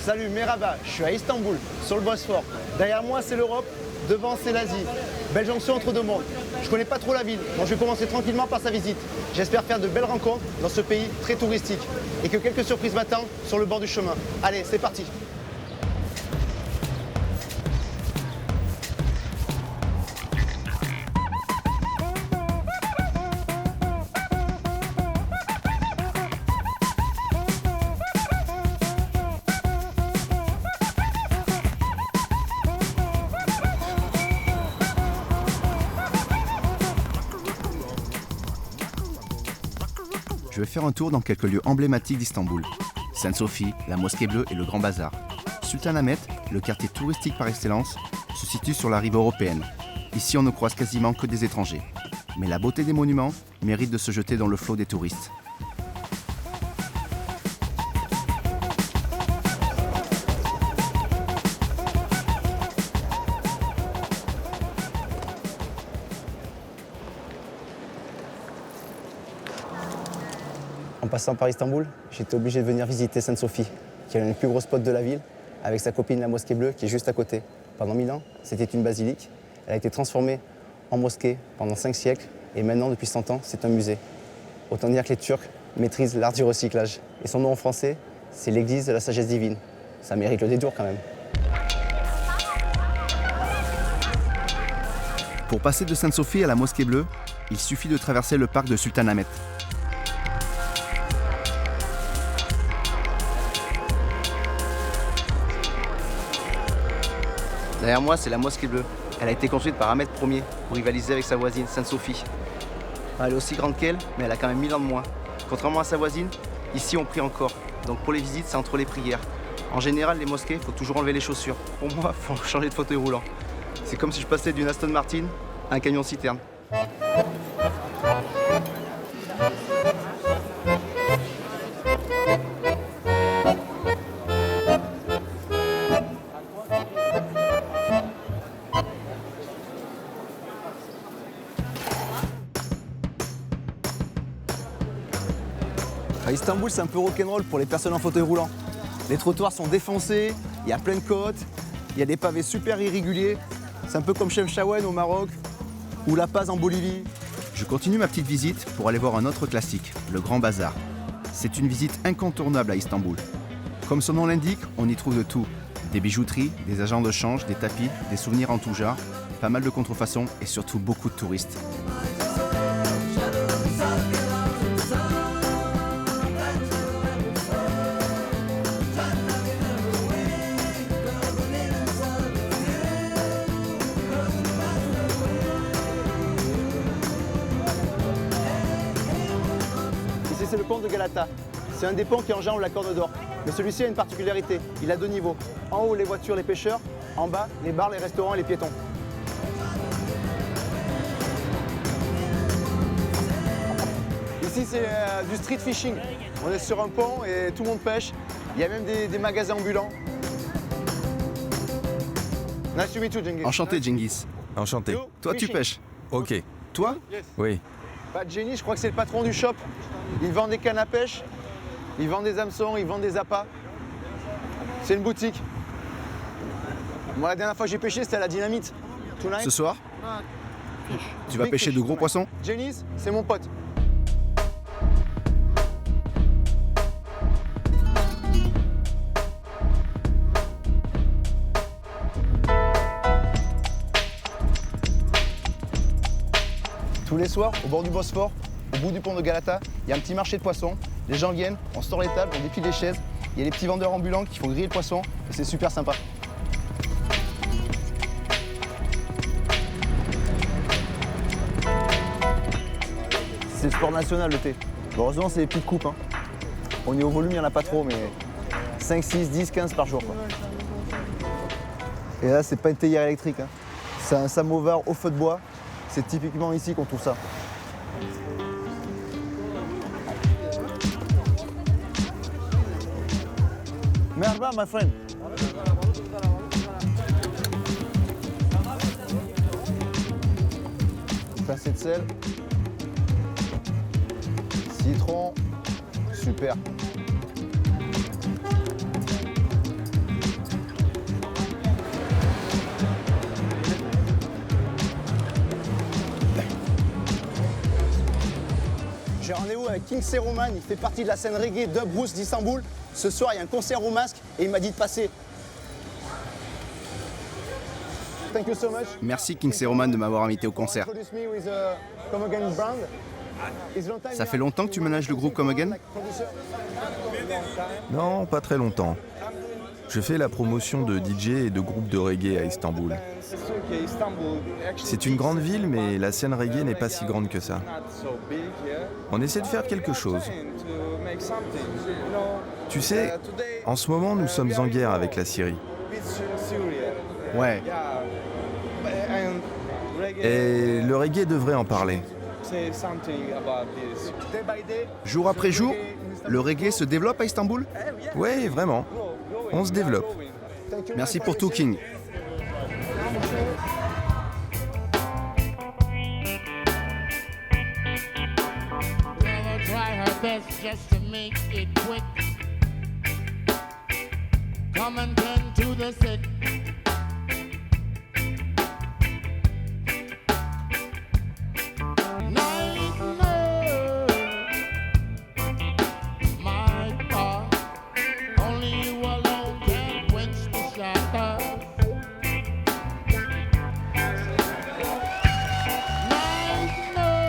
Salut, Merhaba, je suis à Istanbul, sur le Bosphore. Derrière moi, c'est l'Europe, devant, c'est l'Asie. Belle jonction entre deux mondes. Je connais pas trop la ville, donc je vais commencer tranquillement par sa visite. J'espère faire de belles rencontres dans ce pays très touristique et que quelques surprises m'attendent sur le bord du chemin. Allez, c'est parti. Je vais faire un tour dans quelques lieux emblématiques d'Istanbul. Sainte-Sophie, la Mosquée Bleue et le Grand Bazar. Sultanahmet, le quartier touristique par excellence, se situe sur la rive européenne. Ici, on ne croise quasiment que des étrangers. Mais la beauté des monuments mérite de se jeter dans le flot des touristes. En passant par Istanbul, j'étais obligé de venir visiter Sainte-Sophie, qui est l'un des plus gros spots de la ville, avec sa copine la Mosquée Bleue qui est juste à côté. Pendant 1000 ans, c'était une basilique. Elle a été transformée en mosquée pendant 5 siècles et maintenant, depuis 100 ans, c'est un musée. Autant dire que les Turcs maîtrisent l'art du recyclage. Et son nom en français, c'est l'église de la sagesse divine. Ça mérite le détour quand même. Pour passer de Sainte-Sophie à la Mosquée Bleue, il suffit de traverser le parc de Sultanahmet. Derrière moi, c'est la Mosquée Bleue. Elle a été construite par Ahmed Ier pour rivaliser avec sa voisine, Sainte-Sophie. Elle est aussi grande qu'elle, mais elle a quand même 1000 ans de moins. Contrairement à sa voisine, ici on prie encore. Donc pour les visites, c'est entre les prières. En général, les mosquées, il faut toujours enlever les chaussures. Pour moi, il faut changer de fauteuil roulant. C'est comme si je passais d'une Aston Martin à un camion citerne. À Istanbul, c'est un peu rock'n'roll pour les personnes en fauteuil roulant. Les trottoirs sont défoncés, il y a plein de côtes, il y a des pavés super irréguliers. C'est un peu comme Chefchaouen au Maroc ou La Paz en Bolivie. Je continue ma petite visite pour aller voir un autre classique, le Grand Bazar. C'est une visite incontournable à Istanbul. Comme son nom l'indique, on y trouve de tout. Des bijouteries, des agents de change, des tapis, des souvenirs en tout genre, pas mal de contrefaçons et surtout beaucoup de touristes. Ici, c'est le pont de Galata. C'est un des ponts qui enjambe la Corne d'Or. Mais celui-ci a une particularité, il a 2 niveaux. En haut, les voitures, les pêcheurs. En bas, les bars, les restaurants et les piétons. Ici, c'est du street fishing. On est sur un pont et tout le monde pêche. Il y a même des magasins ambulants. Nice to meet you, Cengiz. Enchanté, Cengiz. Enchanté. You Toi, tu fishing. pêches. Ok. Toi? Oui. Bah, Jenny, je crois que c'est le patron du shop. Il vend des cannes à pêche, il vend des hameçons, il vend des appâts. C'est une boutique. Moi, la dernière fois que j'ai pêché, c'était à la dynamite. Tonight. Ce soir, tu vas Big pêcher fish de gros tonight. poissons? Jenny's, c'est mon pote. Tous les soirs, au bord du Bosphore, au bout du pont de Galata, il y a un petit marché de poissons. Les gens viennent, on sort les tables, on dépile les chaises. Il y a les petits vendeurs ambulants qui font griller le poisson et c'est super sympa. C'est le sport national, le thé. Heureusement, c'est des petites coupes. Au niveau volume, il n'y en a pas trop, mais 5, 6, 10, 15 par jour, quoi. Et là, c'est pas une théière électrique. C'est un samovar au feu de bois. C'est typiquement ici qu'on trouve ça. Merhaba, my friend. Une pincée de sel. Citron. Super. J'ai rendez-vous avec Kingsley Roman, il fait partie de la scène reggae Dub Roots d'Istanbul. Ce soir, il y a un concert au Masque et il m'a dit de passer. Thank you so much. Merci Kingsley Roman de m'avoir invité au concert. Ça fait longtemps que tu manages le groupe Come Again? Non, pas très longtemps. Je fais la promotion de DJ et de groupes de reggae à Istanbul. C'est une grande ville, mais la scène reggae n'est pas si grande que ça. On essaie de faire quelque chose. Tu sais, en ce moment, nous sommes en guerre avec la Syrie. Ouais. Et le reggae devrait en parler. Jour après jour, le reggae se développe à Istanbul? Oui, vraiment. On se développe. Merci pour tout, King. Try her best just to make it quick. Come and tend to the sick. Night nurse, my God, only you alone can quench the shadow. Night nurse.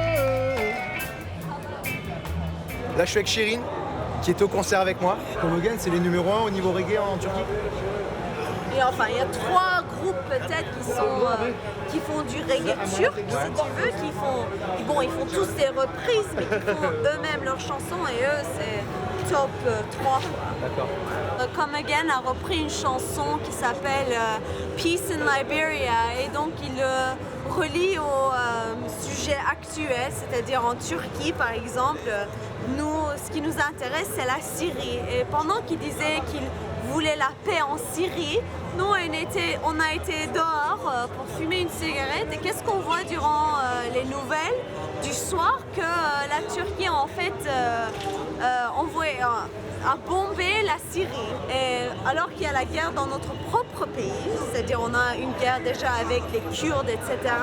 Là, je suis avec Shirin, qui était au concert avec moi. Come Again, c'est les numéros 1 au niveau reggae en Turquie. Et enfin, il y a 3 groupes peut-être qui font du reggae turc, si tu veux, ils font tous des reprises, mais qui font eux-mêmes leurs chansons et eux, c'est top 3. D'accord. Come Again a repris une chanson qui s'appelle Peace in Liberia et donc il le relie au sujet actuel, c'est-à-dire en Turquie par exemple. Nous, ce qui nous intéresse, c'est la Syrie. Et pendant qu'il disait qu'il voulait la paix en Syrie, nous, on a été dehors pour fumer une cigarette. Et qu'est-ce qu'on voit durant les nouvelles du soir? Que la Turquie, en fait, a bombé la Syrie. Et alors qu'il y a la guerre dans notre propre pays, c'est-à-dire on a une guerre déjà avec les Kurdes, etc.,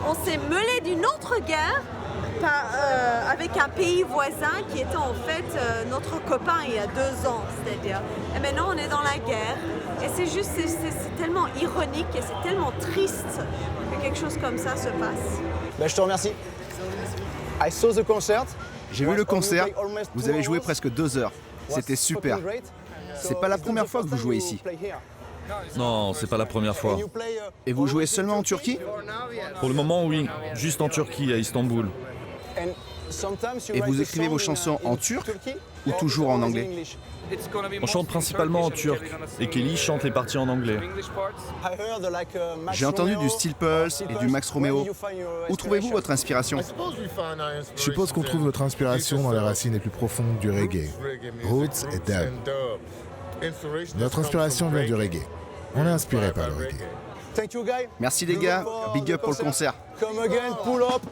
on s'est mêlé d'une autre guerre avec un pays voisin qui était en fait notre copain il y a 2 ans, c'est-à-dire. Et maintenant on est dans la guerre et c'est tellement ironique et c'est tellement triste que quelque chose comme ça se passe. Ben, je te remercie. I saw the concert. J'ai vu le concert, vous avez joué presque 2 heures. C'était super. C'est pas la première fois que vous jouez ici. Non, c'est pas la première fois. Et vous jouez seulement en Turquie? Pour le moment, oui. Juste en Turquie, à Istanbul. Et vous écrivez vos chansons en turc ou toujours en anglais? On chante principalement en turc et Kelly chante les parties en anglais. J'ai entendu du Steel Pulse et du Max Romeo. Où trouvez-vous votre inspiration? Je suppose qu'on trouve notre inspiration dans les racines les plus profondes du reggae, roots et dub. Notre inspiration vient du reggae. On est inspiré par le reggae. Merci les gars, big up pour le concert. Come Again, pull up.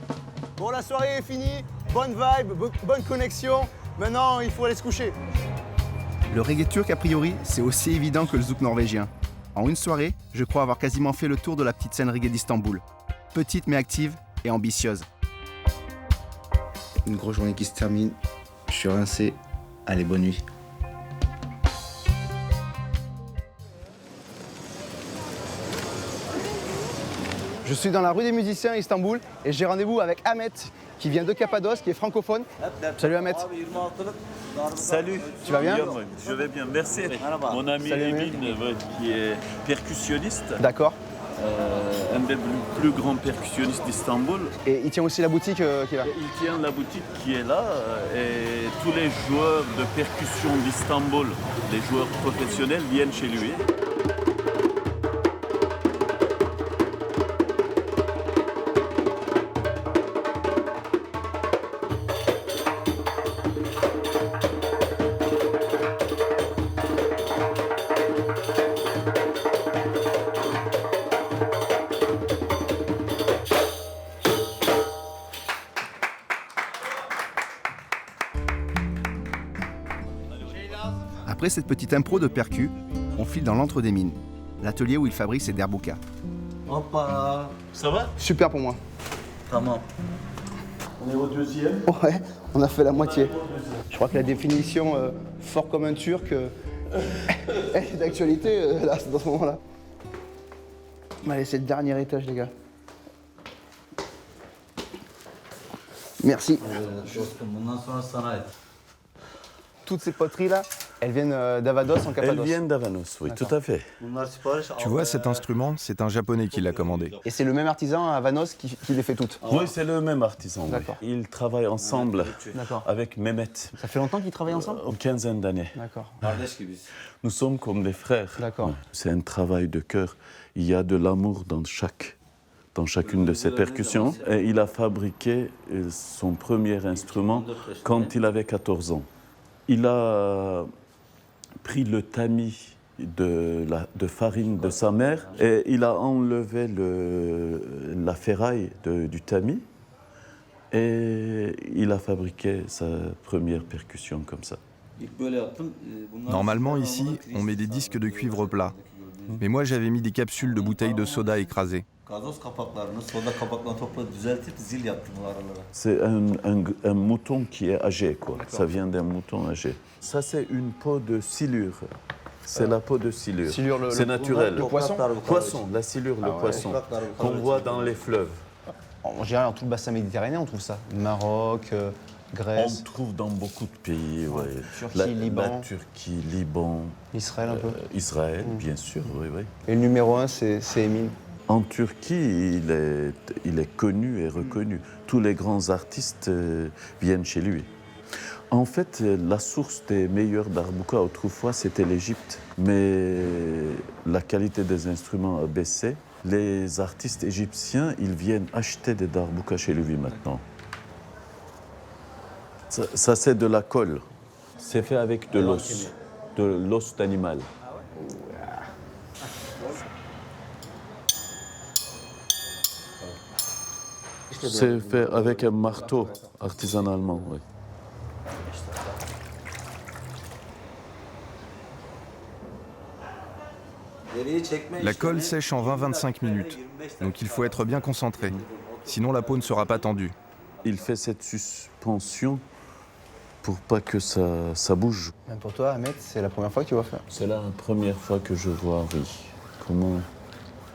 Bon, la soirée est finie. Bonne vibe, bonne connexion. Maintenant, il faut aller se coucher. Le reggae turc, a priori, c'est aussi évident que le zouk norvégien. En une soirée, je crois avoir quasiment fait le tour de la petite scène reggae d'Istanbul. Petite mais active et ambitieuse. Une grosse journée qui se termine. Je suis rincé. Allez, bonne nuit. Je suis dans la rue des musiciens à Istanbul et j'ai rendez-vous avec Ahmet qui vient de Cappadoce, qui est francophone. Salut Ahmet. Salut. Tu vas bien? Je vais bien, merci. Mon ami Salut, Emin, qui est percussionniste, D'accord. un des plus grands percussionnistes d'Istanbul. Et il tient aussi la boutique qui est là. Il tient la boutique qui est là et tous les joueurs de percussion d'Istanbul, les joueurs professionnels, viennent chez lui. Après cette petite impro de percu, on file dans l'antre des mines, l'atelier où il fabrique ses derboukas. Hoppa. Ça va? Super pour moi. Tamam. On est au deuxième. Ouais. On a fait la moitié. Je crois que la définition fort comme un Turc est d'actualité là, dans ce moment-là. Allez, c'est le dernier étage, les gars. Merci. Toutes ces poteries-là, elles viennent d'Avados en Cappadoce. Elles viennent d'Avanos, oui, tout à fait. Tu vois, cet instrument, c'est un Japonais qui l'a commandé. Et c'est le même artisan à Avanos qui les fait toutes. Oui, c'est le même artisan. Oui. D'accord. Ils travaillent ensemble D'accord. avec Mehmet. Ça fait longtemps qu'ils travaillent ensemble? Une quinzaine d'années. D'accord. Nous sommes comme des frères. D'accord. Ouais. C'est un travail de cœur. Il y a de l'amour dans chacune de ses percussions. Et il a fabriqué son premier instrument quand il avait 14 ans. Il a pris le tamis de farine de sa mère et il a enlevé la ferraille du tamis et il a fabriqué sa première percussion comme ça. Normalement, ici, on met des disques de cuivre plat. Mais moi, j'avais mis des capsules de bouteilles de soda écrasées. C'est un mouton qui est âgé, quoi. Ça vient d'un mouton âgé. Ça, c'est une peau de silure. C'est la peau de silure. C'est naturel. Le poisson? Poisson, la silure, le poisson, qu'on voit dans les fleuves. En général, dans tout le bassin méditerranéen, on trouve ça. Maroc, Grèce. On trouve dans beaucoup de pays, ouais. Turquie, Liban. La Turquie, Liban. Israël un peu. Israël, bien sûr, oui, oui. Et le numéro 1, c'est Emin. En Turquie, il est connu et reconnu. Tous les grands artistes viennent chez lui. En fait, la source des meilleurs darbouka autrefois, c'était l'Égypte. Mais la qualité des instruments a baissé. Les artistes égyptiens, ils viennent acheter des darbouka chez lui maintenant. Ça c'est de la colle. C'est fait avec de l'os d'animal. C'est fait avec un marteau artisanalement, oui. La colle sèche en 20-25 minutes, donc il faut être bien concentré. Sinon, la peau ne sera pas tendue. Il fait cette suspension pour pas que ça bouge. Même pour toi, Ahmed, c'est la première fois que tu vas faire. C'est la première fois que je vois, oui, comment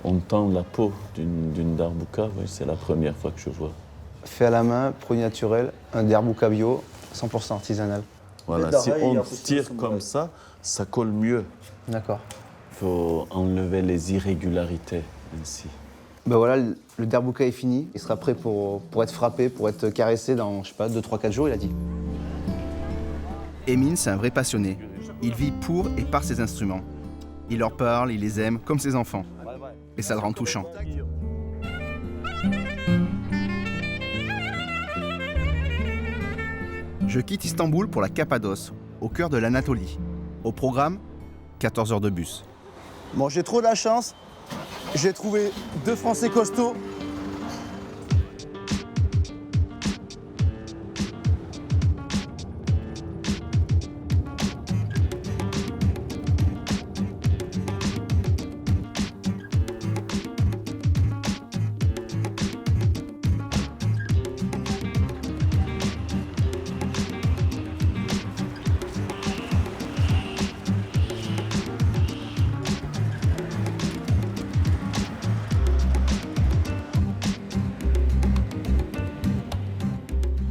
on tend la peau d'une darbouka, oui, c'est la première fois que je vois. Fait à la main, produit naturel, un darbouka bio, 100% artisanal. Voilà, si on tire comme ça colle mieux. D'accord. Il faut enlever les irrégularités ainsi. Ben voilà, le darbouka est fini. Il sera prêt pour être frappé, pour être caressé dans, je sais pas, 2, 3, 4 jours, il a dit. Emin, c'est un vrai passionné. Il vit pour et par ses instruments. Il leur parle, il les aime comme ses enfants. Et ça le rend touchant. Je quitte Istanbul pour la Cappadoce, au cœur de l'Anatolie. Au programme, 14 heures de bus. Bon, j'ai trop de la chance. J'ai trouvé 2 Français costauds.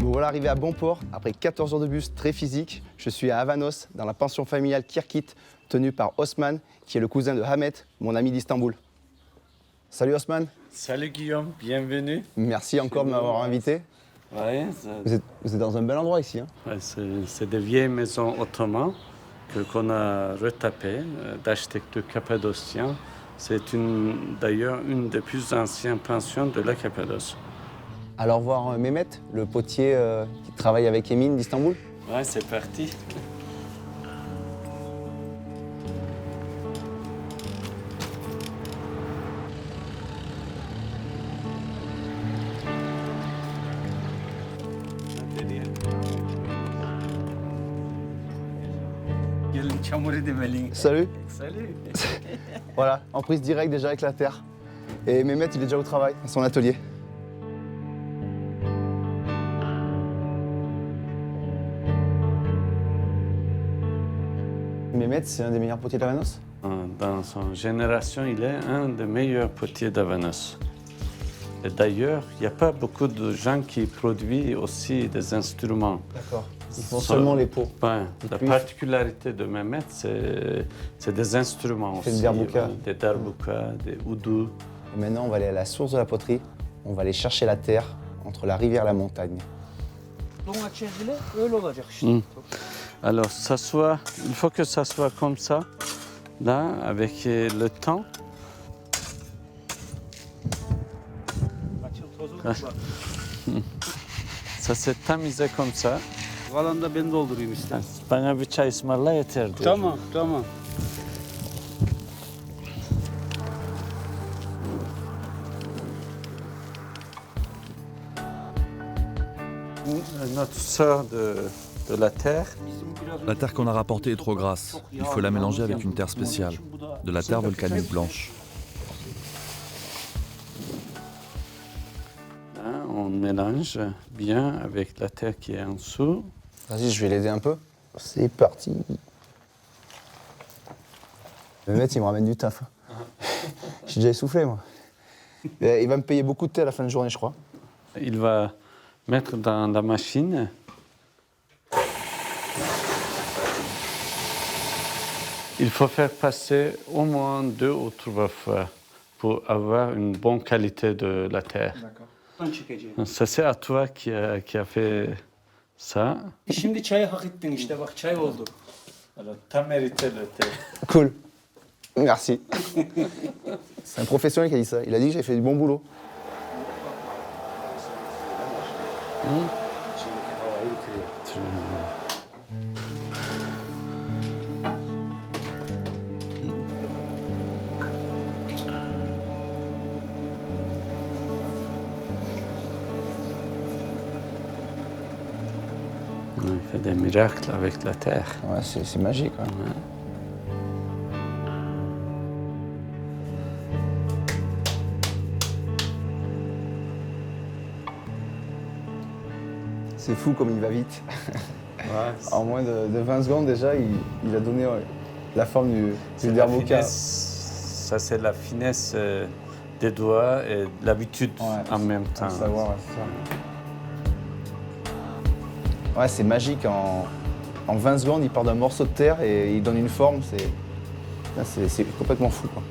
Voilà, arrivé à bon port, après 14 heures de bus très physique, je suis à Avanos, dans la pension familiale Kirkit, tenue par Osman, qui est le cousin de Hamet, mon ami d'Istanbul. Salut Osman. Salut Guillaume, bienvenue. Merci encore de m'avoir invité. Ouais, vous êtes dans un bel endroit ici. Hein? Ouais, c'est des vieilles maisons ottomanes qu'on a retapées d'architecture cappadocien. C'est d'ailleurs une des plus anciennes pensions de la Cappadoce. Alors voir Mehmet, le potier qui travaille avec Emin d'Istanbul. Ouais, c'est parti. Salut. Salut. Voilà, en prise directe déjà avec la terre. Et Mehmet, il est déjà au travail, à son atelier. Mehmet, c'est un des meilleurs potiers d'Avanos? Dans son génération, il est un des meilleurs potiers d'Avanos. Et d'ailleurs, il n'y a pas beaucoup de gens qui produisent aussi des instruments. D'accord. Ils font seulement les pots. Ouais, la particularité de Mehmet, c'est des instruments aussi. Des derbouka. Des derbouka, des oudous. Et maintenant, on va aller à la source de la poterie. On va aller chercher la terre entre la rivière et la montagne. Alors, il faut que ça soit comme ça, là, avec le temps. Ça s'est tamisé comme ça. Kalan da ben doldurayım istersen. Bana bir çay ısmarla yeter diyor. Tamam, tamam. Notre sort de la terre. La terre qu'on a rapportée est trop grasse. Il faut la mélanger avec une terre spéciale, de la terre volcanique blanche. Là, on mélange bien avec la terre qui est en dessous. Vas-y, je vais l'aider un peu. C'est parti. Le mec, il me ramène du taf. J'ai déjà essoufflé, moi. Il va me payer beaucoup de thé à la fin de journée, je crois. Il va mettre dans la machine. Il faut faire passer au moins 2 ou 3 fois pour avoir une bonne qualité de la terre. Ça, c'est à toi qui a fait ça. Şimdi çayı hak ettin işte bak çay oldu. Alors, t'as mérité le thé. Cool. Merci. C'est un professionnel qui a dit ça. Il a dit que j'ai fait du bon boulot. Il fait des miracles avec la terre. Ouais, c'est magique. Ouais. C'est fou comme il va vite. Ouais, en moins de 20 secondes déjà, il a donné la forme du derbouka. Ça, c'est la finesse des doigts et l'habitude en même temps. Savoir, c'est ça. Ouais, c'est magique. En 20 secondes, il part d'un morceau de terre et il donne une forme. C'est complètement fou, quoi.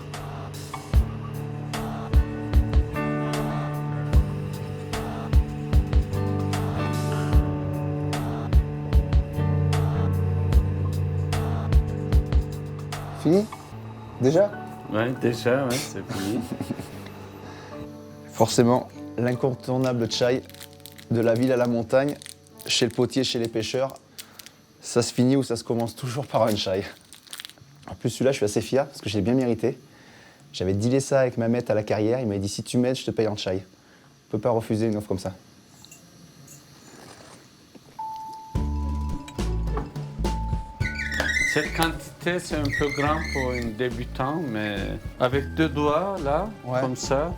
Fini? Déjà? Ouais, déjà, ouais, c'est fini. Forcément, l'incontournable chai de la ville à la montagne, chez le potier, chez les pêcheurs, ça se finit ou ça se commence toujours par un chai. En plus, celui-là, je suis assez fier parce que j'ai bien mérité. J'avais dealé ça avec Mehmet à la carrière. Il m'a dit si tu m'aides, je te paye en chai. On peut pas refuser une offre comme ça. Cette quantité, c'est un peu grand pour un débutant, mais avec 2 doigts, là, comme ça,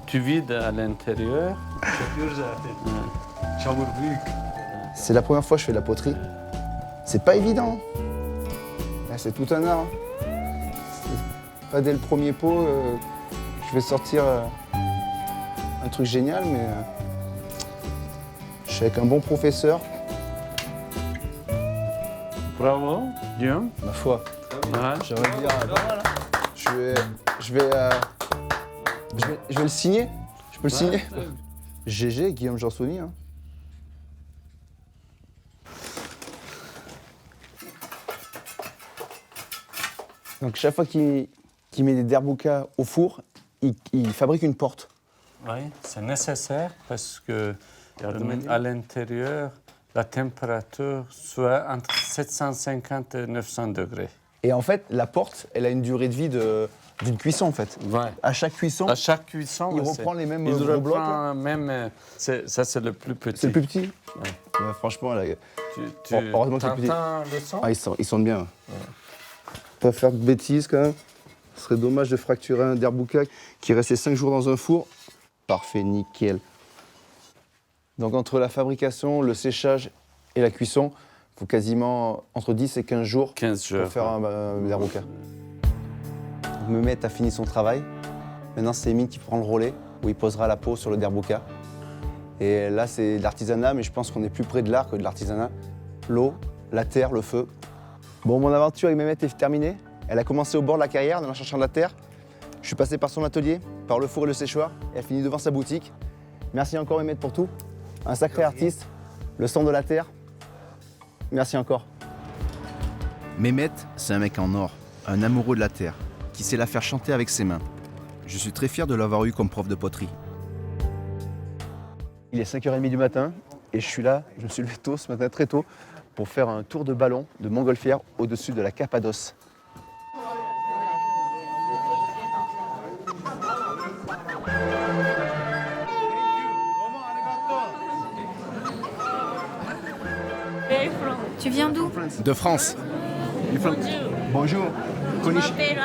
tu vides à l'intérieur. C'est la première fois que je fais de la poterie. C'est pas évident. C'est tout un art. Pas dès le premier pot, je vais sortir un truc génial, mais je suis avec un bon professeur. Bravo, Guillaume. Ma foi. J'aimerais dire, je vais le signer. Je peux le signer. GG, Guillaume Jansoni. Hein. Donc chaque fois qu'il met des derbouka au four, il fabrique une porte. Oui, c'est nécessaire parce que à l'intérieur, la température soit entre 750 et 900 degrés. Et en fait, la porte, elle a une durée de vie d'une cuisson en fait. Ouais. À chaque cuisson, il reprend les mêmes gros blocs. Ça, c'est le plus petit. C'est le plus petit. Ouais. Ouais, franchement, là, heureusement que c'est le plus petit. Le son? Ah, ils sentent bien. Ouais. Pas faire de bêtises quand même. Ce serait dommage de fracturer un derbouka qui est resté 5 jours dans un four. Parfait, nickel. Donc entre la fabrication, le séchage et la cuisson, faut quasiment entre 10 et 15 jours, 15 jours pour faire un derboka. Mehmet a fini son travail. Maintenant, c'est Emine qui prend le relais, où il posera la peau sur le derboka. Et là, c'est de l'artisanat, mais je pense qu'on est plus près de l'art que de l'artisanat. L'eau, la terre, le feu. Bon, mon aventure avec Mehmet est terminée. Elle a commencé au bord de la carrière, en cherchant de la terre. Je suis passé par son atelier, par le four et le séchoir, et elle finit devant sa boutique. Merci encore Mehmet pour tout. Un sacré artiste, le sang de la terre. Merci encore. Mehmet, c'est un mec en or, un amoureux de la terre, qui sait la faire chanter avec ses mains. Je suis très fier de l'avoir eu comme prof de poterie. Il est 5h30 du matin et je suis là, je me suis levé tôt ce matin, très tôt, pour faire un tour de ballon de montgolfière au-dessus de la Cappadoce. Tu viens d'où? De France. Bonjour. Je m'appelle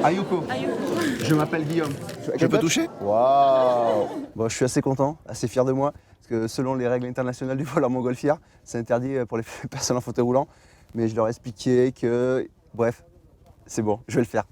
Ayuko. Ayuko. Je m'appelle Guillaume. Je peux toucher? Waouh. Bon, je suis assez content, assez fier de moi, parce que selon les règles internationales du vol en montgolfière, c'est interdit pour les personnes en fauteuil roulant. Mais je leur ai expliqué que, bref, c'est bon, je vais le faire.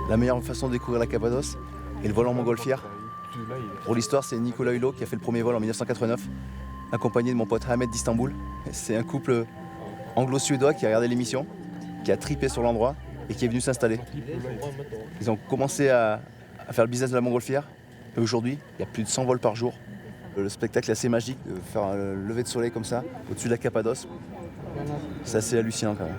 La meilleure façon de découvrir la Cappadoce est le vol en montgolfière. Pour l'histoire, c'est Nicolas Hulot qui a fait le premier vol en 1989, accompagné de mon pote Ahmed d'Istanbul. C'est un couple anglo-suédois qui a regardé l'émission, qui a tripé sur l'endroit et qui est venu s'installer. Ils ont commencé à faire le business de la montgolfière. Et aujourd'hui, il y a plus de 100 vols par jour. Le spectacle est assez magique de faire un lever de soleil comme ça, au-dessus de la Cappadoce. C'est assez hallucinant quand même.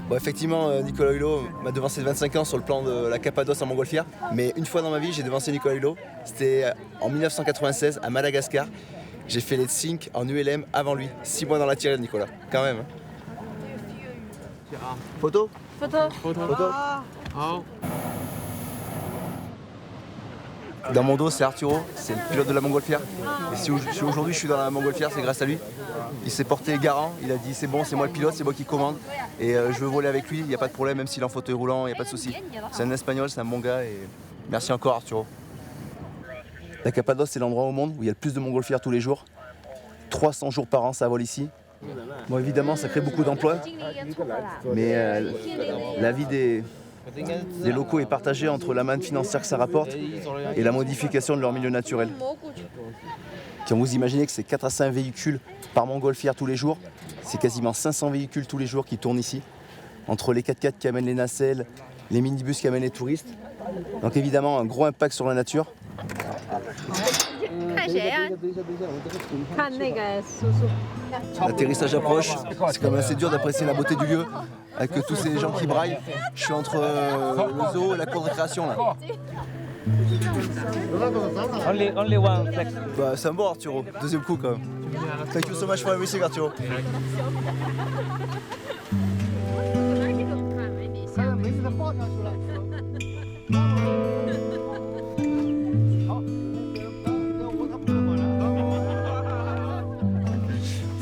Bon, effectivement, Nicolas Hulot m'a devancé de 25 ans sur le plan de la Cappadoce en montgolfière. Mais une fois dans ma vie, j'ai devancé Nicolas Hulot. C'était en 1996 à Madagascar. J'ai fait les Tsink en ULM avant lui. 6 mois dans la tirée de Nicolas, quand même. Photo? Photo. Dans mon dos, c'est Arturo, c'est le pilote de la montgolfière. Et si aujourd'hui je suis dans la montgolfière, c'est grâce à lui. Il s'est porté garant, il a dit c'est bon, c'est moi le pilote, c'est moi qui commande. Et je veux voler avec lui, il n'y a pas de problème, même s'il est en fauteuil roulant, il n'y a pas de souci. C'est un Espagnol, c'est un bon gars et merci encore Arturo. La Cappadoce, c'est l'endroit au monde où il y a le plus de montgolfières tous les jours. 300 jours par an, ça vole ici. Bon, évidemment, ça crée beaucoup d'emplois, mais la vie des locaux est partagée entre la manne financière que ça rapporte et la modification de leur milieu naturel. Quand vous imaginez que c'est 4 à 5 véhicules par montgolfière tous les jours, c'est quasiment 500 véhicules tous les jours qui tournent ici, entre les 4x4 qui amènent les nacelles, les minibus qui amènent les touristes. Donc évidemment, un gros impact sur la nature. L'atterrissage approche, c'est quand même assez dur d'apprécier la beauté du lieu, avec tous ces gens qui braillent. Je suis entre le zoo et la cour de récréation là. Only one flex. Bah, c'est un bon Arturo, deuxième coup quand même. Thank you so much for everything Arturo.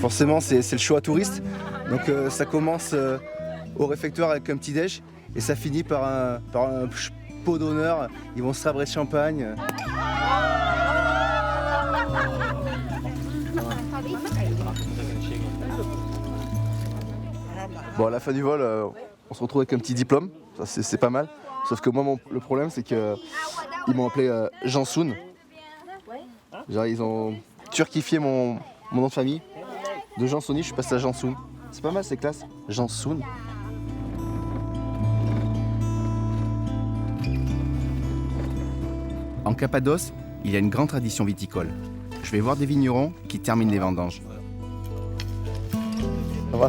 Forcément, c'est le show à touristes. Donc ça commence au réfectoire avec un petit déj et ça finit par un pot d'honneur. Ils vont se sabrer de champagne. Bon, à la fin du vol, on se retrouve avec un petit diplôme. Ça, c'est pas mal. Sauf que moi, le problème, c'est qu'ils m'ont appelé Jansoun. Genre, ils ont turquifié mon nom de famille. De Jansoni, je suis passé à Jansoun. C'est pas mal, c'est classe. Jansoun. En Cappadoce, il y a une grande tradition viticole. Je vais voir des vignerons qui terminent les vendanges. Ça va.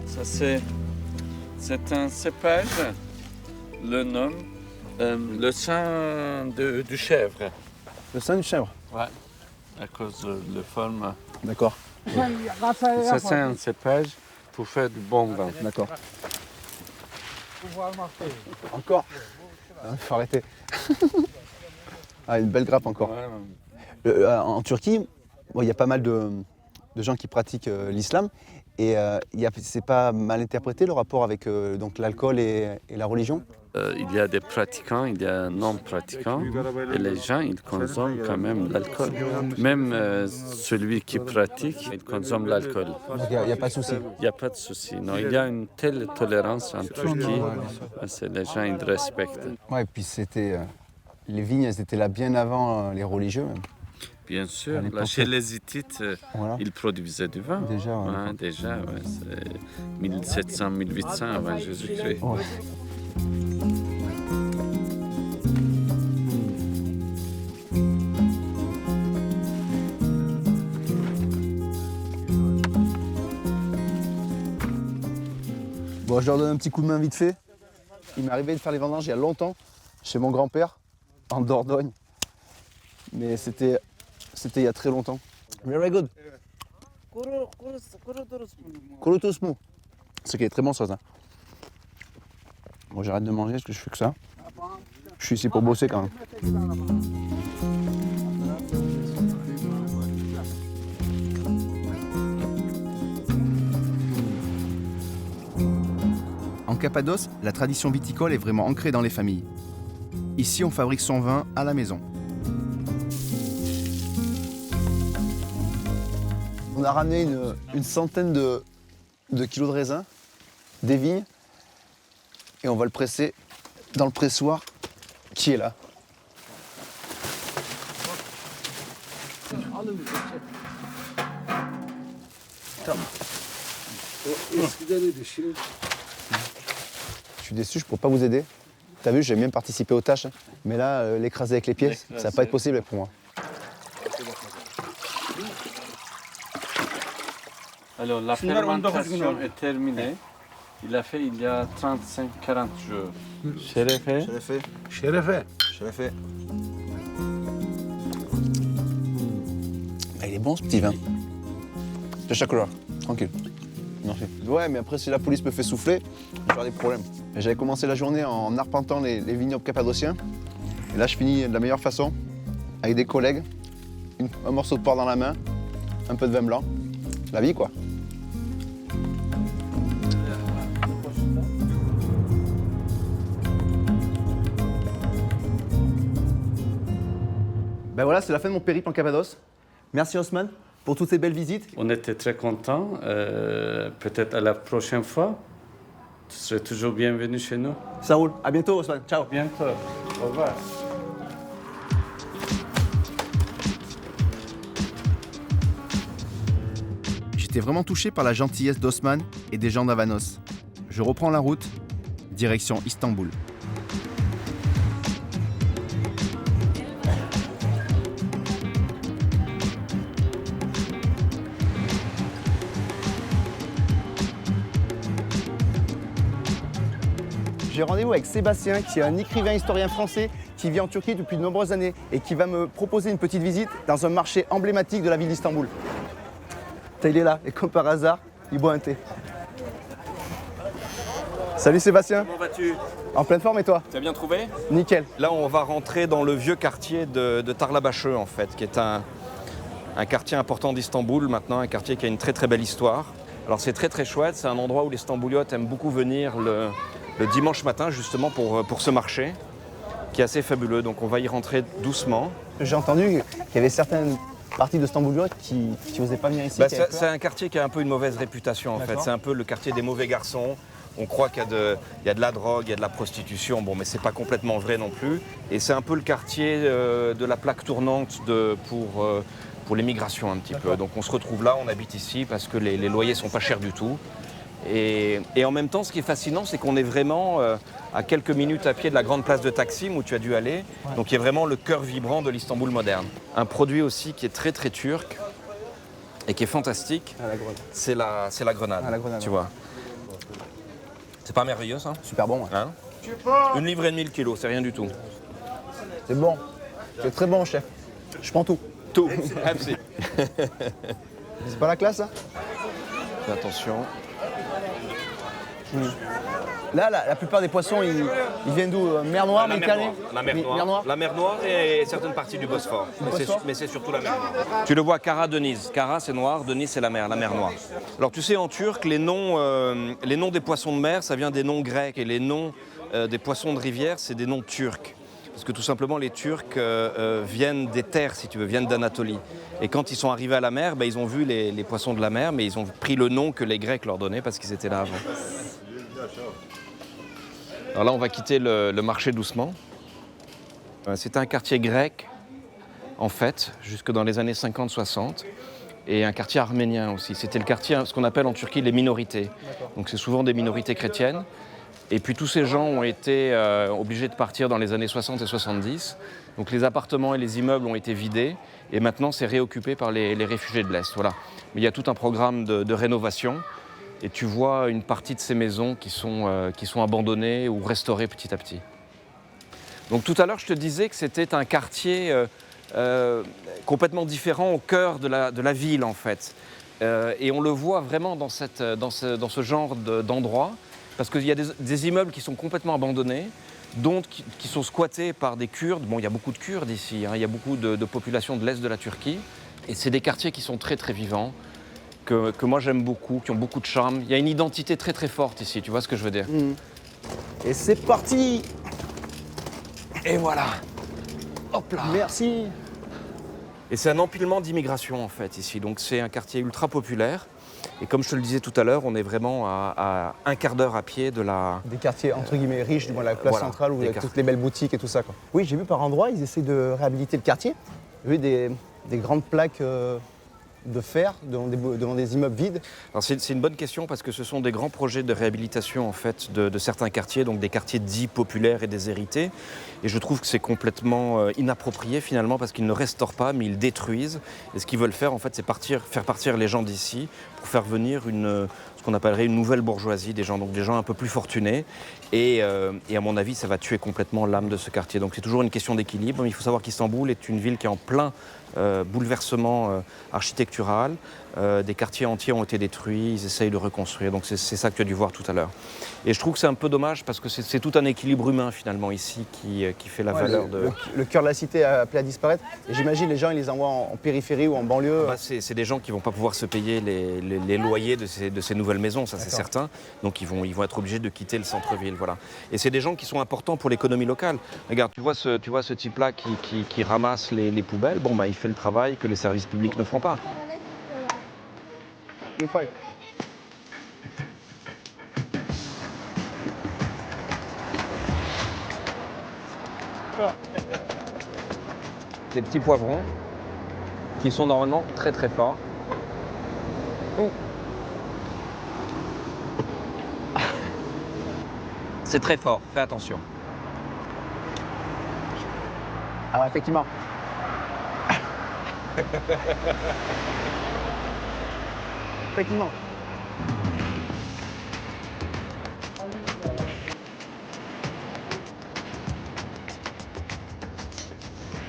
Ça, c'est un cépage, le nom, le sang du chèvre. Le sein du chèvre? Ouais, à cause de la forme. D'accord. Ça, c'est un cépage pour faire du bon vin. D'accord. Encore? Il faut arrêter. Ah, une belle grappe encore. Ouais. En Turquie, il y a pas mal de gens qui pratiquent l'islam. Et c'est pas mal interprété le rapport avec donc l'alcool et la religion? Il y a des pratiquants, il y a non-pratiquants, et les gens, ils consomment quand même l'alcool. Même celui qui pratique, il consomme l'alcool. Il n'y a pas de souci? Il n'y a pas de souci, non. Il y a une telle tolérance en Turquie, les gens, ils respectent. Ouais, et puis les vignes, elles étaient là bien avant les religieux même. Bien sûr, là, chez les Hittites, voilà. Ils produisaient du vin. Déjà, ouais. Déjà, c'est 1700-1800 avant Jésus-Christ. Ouais. Bon, je leur donne un petit coup de main vite fait. Il m'est arrivé de faire les vendanges il y a longtemps, chez mon grand-père, en Dordogne. Mais c'était il y a très longtemps. Very good. Kurutusmu. Ce qui est très bon ça. Bon, j'arrête de manger parce que je fais que ça. Je suis ici pour bosser quand même. En Cappadoce, la tradition viticole est vraiment ancrée dans les familles. Ici, on fabrique son vin à la maison. On a ramené une centaine de kilos de raisin, des vignes, et on va le presser dans le pressoir qui est là. Je suis déçu, je ne pourrais pas vous aider. T'as vu, j'ai même participé aux tâches, mais là, l'écraser avec les pieds, ça va pas être possible pour moi. Alors, la fermentation est terminée. Il a fait il y a 35-40 jours. Chérifé. Il est bon ce petit vin. De chaque couleur, tranquille. Merci. Ouais, mais après, si la police me fait souffler, je vais avoir des problèmes. J'avais commencé la journée en arpentant les vignobles cappadociens. Et là, je finis de la meilleure façon, avec des collègues, un morceau de porc dans la main, un peu de vin blanc. La vie, quoi. Ben voilà, c'est la fin de mon périple en Cappadoce. Merci Osman pour toutes ces belles visites. On était très contents. Peut-être à la prochaine fois, tu serais toujours bienvenu chez nous. Ça roule. À bientôt Osman. Ciao. À bientôt. Au revoir. J'étais vraiment touché par la gentillesse d'Osman et des gens d'Avanos. Je reprends la route, direction Istanbul. J'ai rendez-vous avec Sébastien, qui est un écrivain historien français qui vit en Turquie depuis de nombreuses années et qui va me proposer une petite visite dans un marché emblématique de la ville d'Istanbul. Il est là, et comme par hasard, il boit un thé. Salut Sébastien. Comment vas-tu? En pleine forme et toi? Tu as bien trouvé? Nickel. Là, on va rentrer dans le vieux quartier de Tarlabaşı en fait, qui est un un quartier important d'Istanbul maintenant, un quartier qui a une très très belle histoire. Alors c'est très très chouette, c'est un endroit où les Stambouliotes aiment beaucoup venir le dimanche matin justement pour ce marché qui est assez fabuleux, donc on va y rentrer doucement. J'ai entendu qu'il y avait certaines parties de Stambouliotes qui n'osaient pas venir ici. C'est un quartier qui a un peu une mauvaise réputation en fait, c'est un peu le quartier des mauvais garçons. On croit qu'il y a de la drogue, il y a de la prostitution, bon mais c'est pas complètement vrai non plus. Et c'est un peu le quartier de la plaque tournante pour l'immigration un petit peu. Donc on se retrouve là, on habite ici parce que les loyers sont pas chers du tout. Et en même temps, ce qui est fascinant, c'est qu'on est vraiment à quelques minutes à pied de la grande place de Taksim où tu as dû aller. Ouais. Donc qui est vraiment le cœur vibrant de l'Istanbul moderne. Un produit aussi qui est très très turc et qui est fantastique, c'est la grenade, tu vois. C'est pas merveilleux ça? Super bon. Ouais. Hein? Une livre et demie le kilo, c'est rien du tout. C'est bon. C'est très bon, chef. Je prends tout. Tout. C'est pas la classe, ça? Fais attention. Là, la plupart des poissons, ils viennent d'où? Mer Noire, Méditerranée? La mer Noire et certaines parties du Bosphore. Mais c'est surtout la mer Noire. Tu le vois, Kara, Denise. Kara, c'est noir, Denise, c'est la mer Noire. Alors tu sais, en turc, les noms des poissons de mer, ça vient des noms grecs. Et les noms des poissons de rivière, c'est des noms turcs. Parce que tout simplement, les Turcs viennent des terres, si tu veux, viennent d'Anatolie. Et quand ils sont arrivés à la mer, ils ont vu les poissons de la mer, mais ils ont pris le nom que les Grecs leur donnaient parce qu'ils étaient là avant. Alors là, on va quitter le marché doucement. C'était un quartier grec, en fait, jusque dans les années 50-60. Et un quartier arménien aussi. C'était le quartier, ce qu'on appelle en Turquie les minorités. Donc c'est souvent des minorités chrétiennes. Et puis tous ces gens ont été obligés de partir dans les années 60 et 70. Donc les appartements et les immeubles ont été vidés. Et maintenant, c'est réoccupé par les réfugiés de l'Est. Voilà. Mais il y a tout un programme de rénovation. Et tu vois une partie de ces maisons qui sont abandonnées ou restaurées petit à petit. Donc tout à l'heure, je te disais que c'était un quartier complètement différent au cœur de la ville, en fait. Et on le voit vraiment dans ce genre d'endroit. Parce qu'il y a des immeubles qui sont complètement abandonnés, d'autres qui sont squattés par des Kurdes. Bon, il y a beaucoup de Kurdes ici, hein, il y a beaucoup de populations de l'Est de la Turquie. Et c'est des quartiers qui sont très très vivants, que moi j'aime beaucoup, qui ont beaucoup de charme. Il y a une identité très très forte ici, tu vois ce que je veux dire? Et c'est parti! Et voilà! Hop là! Merci! Et c'est un empilement d'immigration en fait ici, donc c'est un quartier ultra populaire. Et comme je te le disais tout à l'heure, on est vraiment à un quart d'heure à pied de la... Des quartiers entre guillemets riches, du moins la place centrale où il y a toutes les belles boutiques et tout ça, quoi. Oui, j'ai vu par endroits, ils essaient de réhabiliter le quartier. J'ai vu des grandes plaques de fer devant des immeubles vides. Alors c'est une bonne question parce que ce sont des grands projets de réhabilitation en fait de certains quartiers, donc des quartiers dits populaires et déshérités. Et je trouve que c'est complètement inapproprié finalement parce qu'ils ne restaurent pas mais ils détruisent. Et ce qu'ils veulent faire en fait c'est faire partir les gens d'ici pour faire venir ce qu'on appellerait une nouvelle bourgeoisie, des gens un peu plus fortunés. Et à mon avis ça va tuer complètement l'âme de ce quartier. Donc c'est toujours une question d'équilibre. Mais il faut savoir qu'Istanbul est une ville qui est en plein bouleversement architectural. Des quartiers entiers ont été détruits, ils essayent de reconstruire. Donc c'est ça que tu as dû voir tout à l'heure. Et je trouve que c'est un peu dommage parce que c'est tout un équilibre humain finalement ici qui fait la valeur de... Le cœur de la cité a appelé à disparaître. Et j'imagine les gens ils les envoient en périphérie ou en banlieue. C'est des gens qui ne vont pas pouvoir se payer les loyers de ces nouvelles maisons, ça c'est certain. Donc ils vont être obligés de quitter le centre-ville. Voilà. Et c'est des gens qui sont importants pour l'économie locale. Regarde, tu vois ce type-là qui ramasse les poubelles. Bon, il fait le travail que les services publics ne font pas. Des petits poivrons qui sont normalement très très forts. C'est très fort, fais attention. Alors effectivement. Effectivement.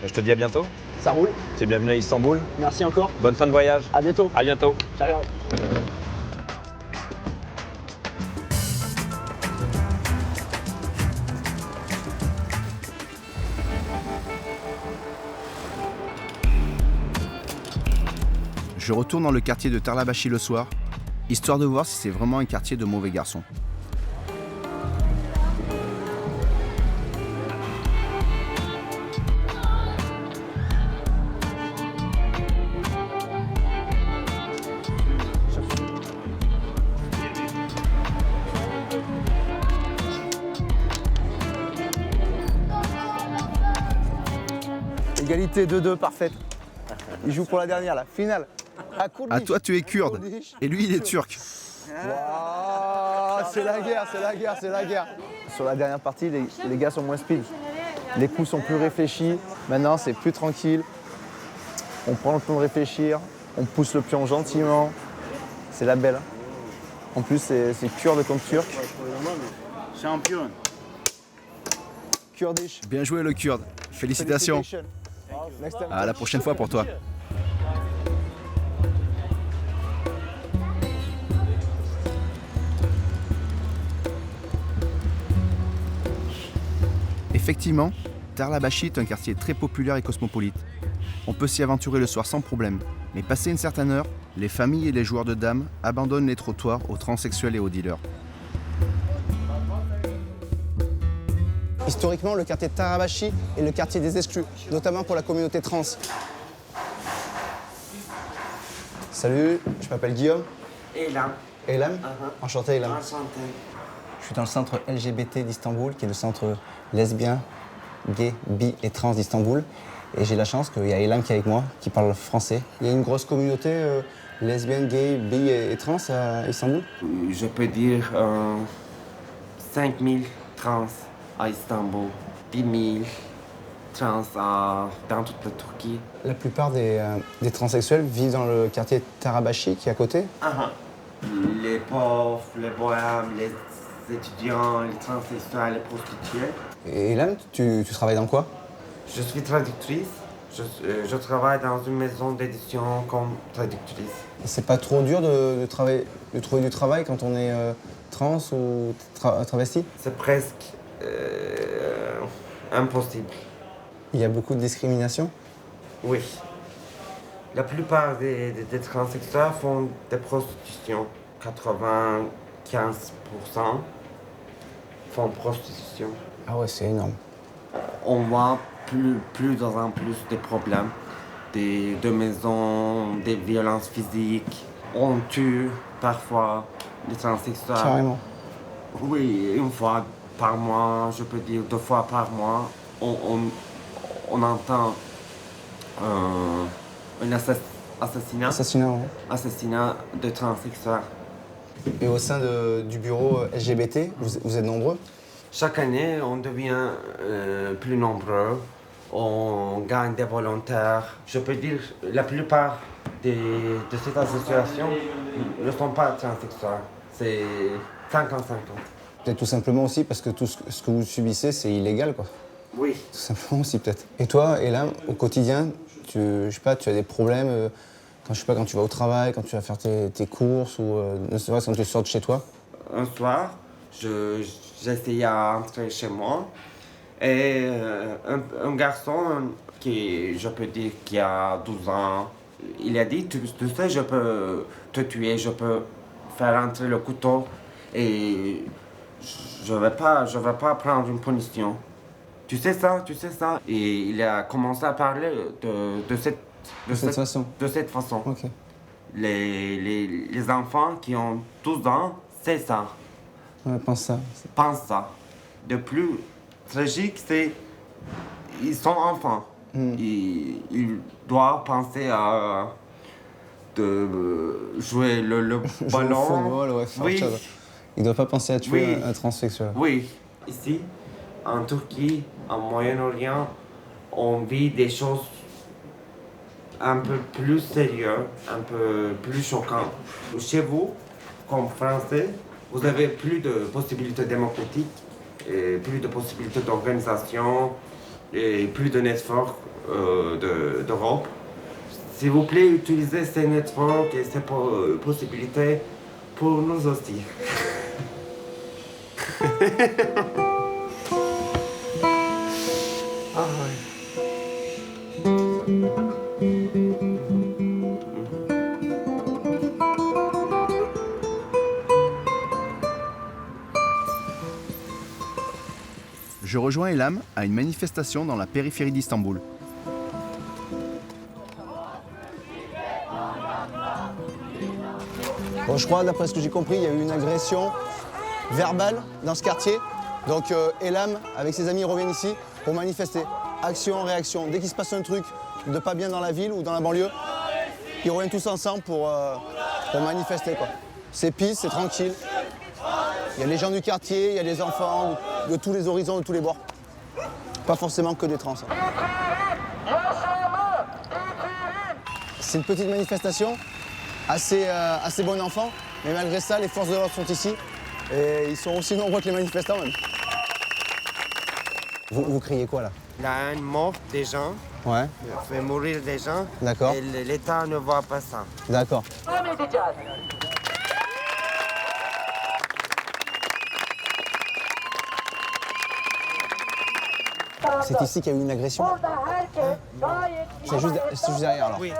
Je te dis à bientôt. Ça roule. T'es bienvenu à Istanbul. Merci encore. Bonne fin de voyage. À bientôt. À bientôt. Ciao. je retourne dans le quartier de Tarlabashi le soir, histoire de voir si c'est vraiment un quartier de mauvais garçons. Égalité 2-2, parfaite. Il joue pour la dernière, la finale. Ah, toi, tu es kurde. Et lui, il est turc. Wow, c'est la guerre, c'est la guerre, c'est la guerre. Sur la dernière partie, les gars sont moins speed. Les coups sont plus réfléchis. Maintenant, c'est plus tranquille. On prend le temps de réfléchir. On pousse le pion gentiment. C'est la belle. En plus, c'est kurde contre turc. Champion. Kurdish. Bien joué, le kurde. Félicitations. À la prochaine fois pour toi. Effectivement, Tarlabashi est un quartier très populaire et cosmopolite. On peut s'y aventurer le soir sans problème, mais passé une certaine heure, les familles et les joueurs de dames abandonnent les trottoirs aux transsexuels et aux dealers. Historiquement, le quartier de Tarlabashi est le quartier des exclus, notamment pour la communauté trans. Salut, je m'appelle Guillaume. Eylem. Eylem Enchanté, Eylem. Enchanté. Je suis dans le centre LGBT d'Istanbul, qui est le centre lesbien, gay, bi et trans d'Istanbul. Et j'ai la chance qu'il y a Eylem qui est avec moi, qui parle français. Il y a une grosse communauté lesbienne, gay, bi et trans à Istanbul. Je peux dire 5000 trans à Istanbul, 10 000 trans dans toute la Turquie. La plupart des transsexuels vivent dans le quartier Tarlabashi qui est à côté. Les pauvres, les bohèmes, les étudiants, les transsexuels, les prostituées. Et Eylem, tu travailles dans quoi? Je suis traductrice. Je travaille dans une maison d'édition comme traductrice. C'est pas trop dur de trouver du travail quand on est trans ou travesti? C'est presque impossible. Il y a beaucoup de discrimination? Oui. La plupart des transsexuels font des prostitutions. 95% font prostitution. Ah ouais, c'est énorme. On voit plus en plus de problèmes, de maisons, des violences physiques. On tue parfois les transsexuels. Carrément. Oui, une fois par mois, je peux dire 2 fois par mois, on entend un assassinat. Assassinat de transsexuels. Et au sein du bureau LGBT, vous êtes nombreux? Chaque année, on devient plus nombreux. On gagne des volontaires. Je peux dire que la plupart de cette association ne sont pas transsexuels. C'est 50-50. Peut-être tout simplement aussi parce que tout ce que vous subissez, c'est illégal, quoi. Oui. Tout simplement aussi, peut-être. Et toi, Eylem, au quotidien, je sais pas, tu as des problèmes quand tu vas au travail, quand tu vas faire tes courses ou ne serait-ce que quand tu sors de chez toi? Un soir, j'essayais d'entrer chez moi et un garçon qui, je peux dire, qui a 12 ans, il a dit, tu sais, je peux te tuer, je peux faire entrer le couteau et je vais pas prendre une punition. Tu sais ça? Et il a commencé à parler de cette façon. Okay. Les enfants qui ont 12 ans, c'est ça. Ouais, pense ça. Le plus tragique, c'est ils sont enfants. Ils doivent penser à jouer le ballon. Au football, ouais, oui. Ils ne doivent pas penser à tuer un transsexuel. Oui. Ici, en Turquie, en Moyen-Orient, on vit des choses un peu plus sérieuses, un peu plus choquantes. Chez vous, comme Français, vous avez plus de possibilités démocratiques, et plus de possibilités d'organisation et plus de networks d'Europe. S'il vous plaît, utilisez ces networks et ces possibilités pour nous aussi. Ah, oui. je rejoins Elam à une manifestation dans la périphérie d'Istanbul. Bon, je crois, d'après ce que j'ai compris, il y a eu une agression verbale dans ce quartier. Donc Elam, avec ses amis, reviennent ici pour manifester. Action, réaction. Dès qu'il se passe un truc de pas bien dans la ville ou dans la banlieue, ils reviennent tous ensemble pour manifester, quoi. C'est peace, c'est tranquille. Il y a les gens du quartier, il y a les enfants de tous les horizons, de tous les bords. Pas forcément que des trans. C'est une petite manifestation, assez bon enfant, mais malgré ça, les forces de l'ordre sont ici. Et ils sont aussi nombreux que les manifestants même. Vous criez quoi là? Il y a un mort des gens. Ouais. Il fait mourir des gens. D'accord. Et l'État ne voit pas ça. D'accord. C'est ici qu'il y a eu une agression? C'est juste derrière alors. Oui.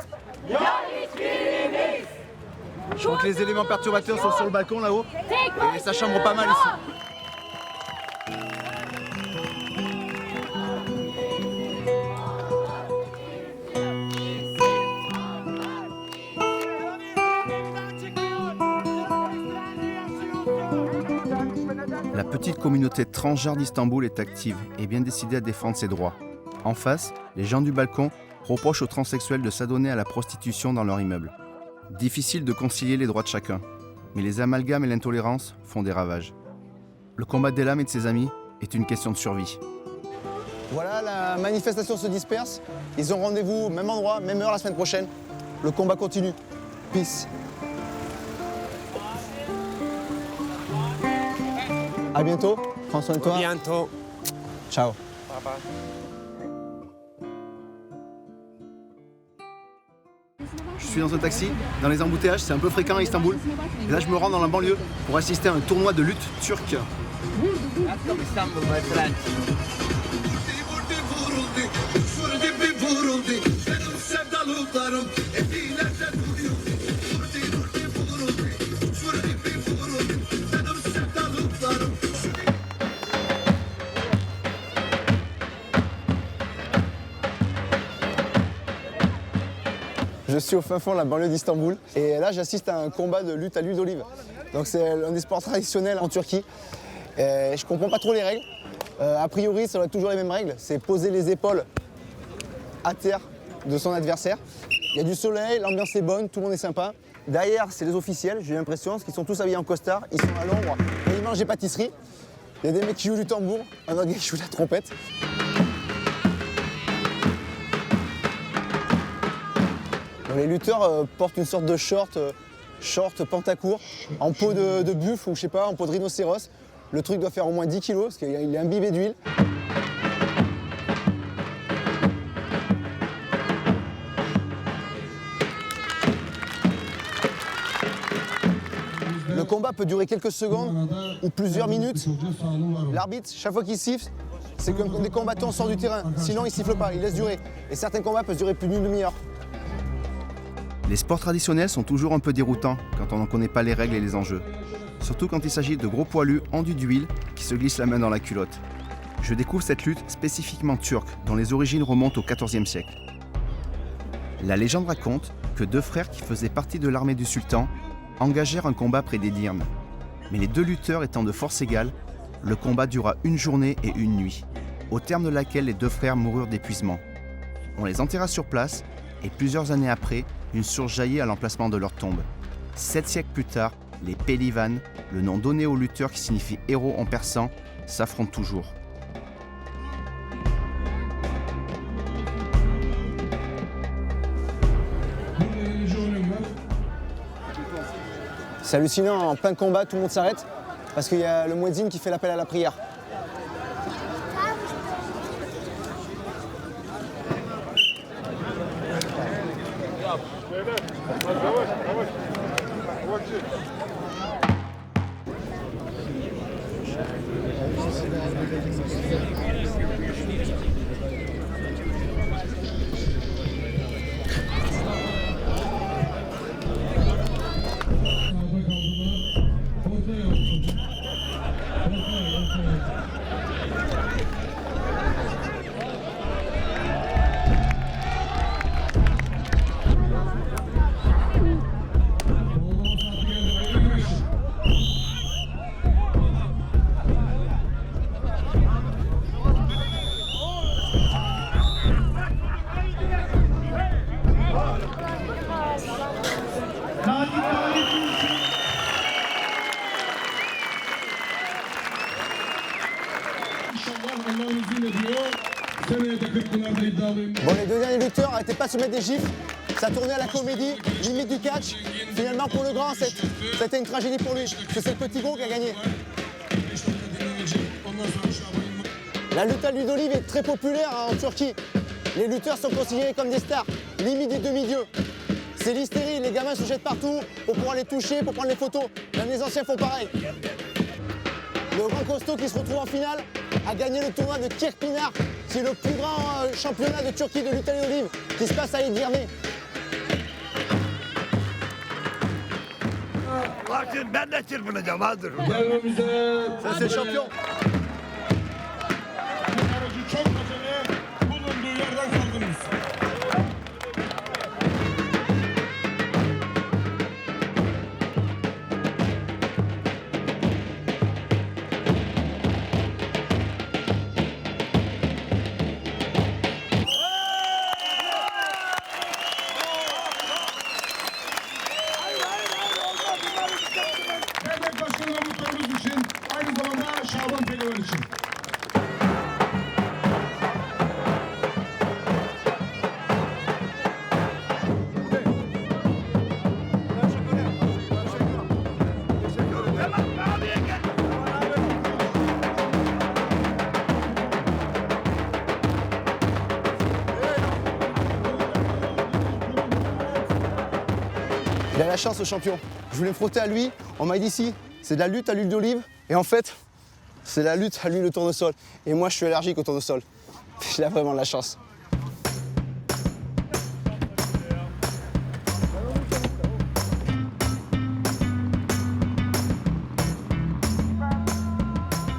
Je crois que les éléments perturbateurs sont sur le balcon là-haut et ça chambre pas mal ici. La petite communauté transgenre d'Istanbul est active et bien décidée à défendre ses droits. En face, les gens du balcon reprochent aux transsexuels de s'adonner à la prostitution dans leur immeuble. Difficile de concilier les droits de chacun, mais les amalgames et l'intolérance font des ravages. Le combat d'Elam et de ses amis est une question de survie. Voilà, la manifestation se disperse. Ils ont rendez-vous, même endroit, même heure la semaine prochaine. Le combat continue. Peace. À bientôt. Prends soin de toi. À bientôt. Ciao. Bye bye. Je suis dans un taxi, dans les embouteillages, c'est un peu fréquent à Istanbul. Et là, je me rends dans la banlieue pour assister à un tournoi de lutte turc. Je suis au fin fond de la banlieue d'Istanbul et là j'assiste à un combat de lutte à l'huile d'olive. Donc c'est un des sports traditionnels en Turquie. Et je comprends pas trop les règles. A priori ça doit être toujours les mêmes règles. C'est poser les épaules à terre de son adversaire. Il y a du soleil, l'ambiance est bonne, tout le monde est sympa. Derrière c'est les officiels, j'ai l'impression, parce qu'ils sont tous habillés en costard, ils sont à l'ombre et ils mangent des pâtisseries. Il y a des mecs qui jouent du tambour, un autre gars qui joue de la trompette. Les lutteurs portent une sorte de short pantacourt, en peau de buffle ou je sais pas, en peau de rhinocéros. Le truc doit faire au moins 10 kilos parce qu'il est imbibé d'huile. Le combat peut durer quelques secondes ou plusieurs minutes. L'arbitre, chaque fois qu'il siffle, c'est que des combattants sortent du terrain. Sinon, il siffle pas, il laisse durer. Et certains combats peuvent durer plus d'une demi-heure. Les sports traditionnels sont toujours un peu déroutants quand on n'en connaît pas les règles et les enjeux. Surtout quand il s'agit de gros poilus enduits d'huile qui se glissent la main dans la culotte. Je découvre cette lutte spécifiquement turque dont les origines remontent au XIVe siècle. La légende raconte que deux frères qui faisaient partie de l'armée du sultan engagèrent un combat près d'Edirne. Mais les deux lutteurs étant de force égale, le combat dura une journée et une nuit, au terme de laquelle les deux frères moururent d'épuisement. On les enterra sur place et plusieurs années après, une source jaillit à l'emplacement de leur tombe. 7 siècles plus tard, les Pehlivan, le nom donné aux lutteurs qui signifie héros en persan, s'affrontent toujours. C'est hallucinant, en plein combat, tout le monde s'arrête parce qu'il y a le muezzin qui fait l'appel à la prière. Bon, les deux derniers lutteurs n'arrêtaient pas de se mettre des gifles. Ça tournait à la comédie, limite du catch. Finalement, pour le grand, c'était une tragédie pour lui. Parce que c'est le petit gros qui a gagné. La lutte à l'huile d'olive est très populaire en Turquie. Les lutteurs sont considérés comme des stars, limite des demi-dieux. C'est l'hystérie, les gamins se jettent partout pour pouvoir les toucher, pour prendre les photos. Même les anciens font pareil. Le grand costaud qui se retrouve en finale a gagné le tournoi de Kirpinar, qui est le plus grand championnat de Turquie de lutte à l'huile d'olive, qui se passe à Edirne. Ça c'est le champion. Il a la chance, le champion. Je voulais me frotter à lui. On m'a dit ici, c'est de la lutte à l'huile d'olive. Et en fait, c'est la lutte à l'huile de tournesol. Et moi, je suis allergique au tournesol. Il a vraiment de la chance.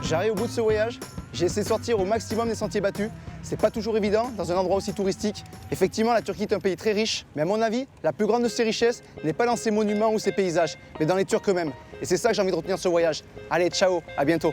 J'arrive au bout de ce voyage. J'ai essayé de sortir au maximum des sentiers battus. C'est pas toujours évident dans un endroit aussi touristique. Effectivement, la Turquie est un pays très riche, mais à mon avis, la plus grande de ses richesses n'est pas dans ses monuments ou ses paysages, mais dans les Turcs eux-mêmes. Et c'est ça que j'ai envie de retenir de ce voyage. Allez, ciao, à bientôt.